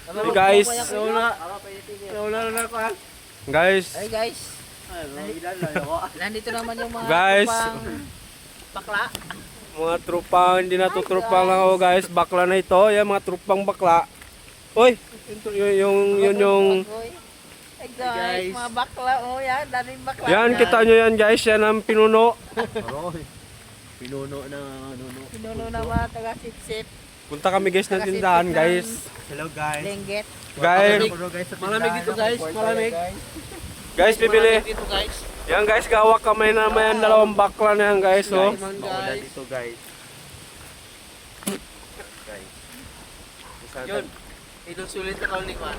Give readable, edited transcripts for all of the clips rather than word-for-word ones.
Hey guys. Guys. Hey guys. Nandito naman yung mga Guys. tropang bakla. Mga trupang, hindi na to trupang lang ako guys. Bakla na ito. Yan mga trupang bakla. Uy, yung Hey guys, mga bakla. Oh yan, daming bakla. yan, kita nyo yan guys. Yan ang pinuno. Pinuno na nuno. Pinuno na mga taga-sip-sip. Punta kami guys ng tindahan guys. Hello guys. Lenggit. Guys, Malamig dito guys, malamig. guys bibili. Dito guys. Yan guys, gawak kamay na may dalawang bakla na yan guys. Oh. Maulan dito guys. Guys. Yun. Ilusulit ka ni Juan.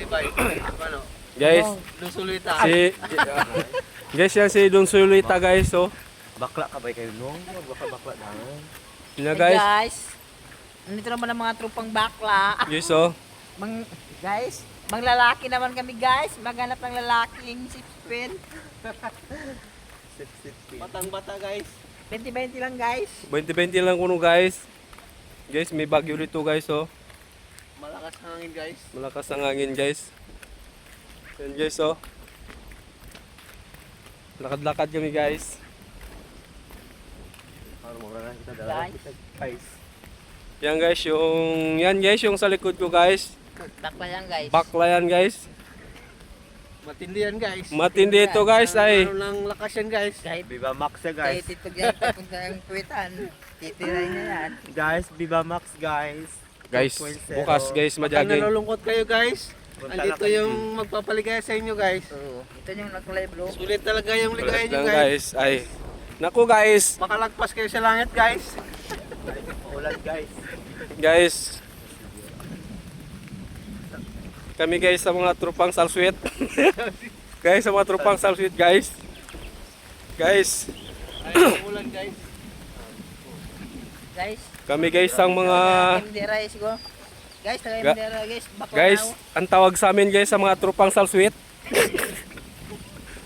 Bye. Ano? Guys, Lusulita. guys yan si Don Sulita guys. Oh. Bakla ka ba kayo nung? Bakla na. Yan Hey guys. guys. Nandito naman ang mga tropang bakla. Guys oh. Guys, manglalaki naman kami guys. Maghanap ng lalaking sipin. Batang-bata guys. 20-20 lang guys. 20-20 lang kuno guys. Guys, may bagyo dito guys oh. Malakas ang hangin guys. Malakas ang hangin guys. Yan guys oh. Lakad-lakad kami guys. Para mawala kita Guys. guys. Yan guys yung sa likod ko guys. Bakla yan guys. Bakla yan guys. Matindi yan guys. Matindi ito guys ay. Ano lang lakas yan guys. Kahit Viva Max ya kahit ito yan, papunta ng kwitan. Titiray na yan. Guys, Viva Max guys. Guys, 2.0. bukas guys Pag majaging. nalulungkot kayo guys, andito yung magpapaligaya sa inyo guys. Oo. Ito yung nag-live bro. Sulit talaga yung ligaya Lang nyo guys. guys ay. Naku guys. Makalagpas kayo sa langit guys. Ulan guys. Guys. Kami guys sa mga trupang salsuit. Guys sa mga trupang salsuit guys. Guys. Ay, ulan guys. Guys. Kami guys ang mga MDRA siguro. Guys, taga Ga- MDRA guys. Bakla guys, na, oh. ang tawag sa amin guys sa mga trupang salsuit.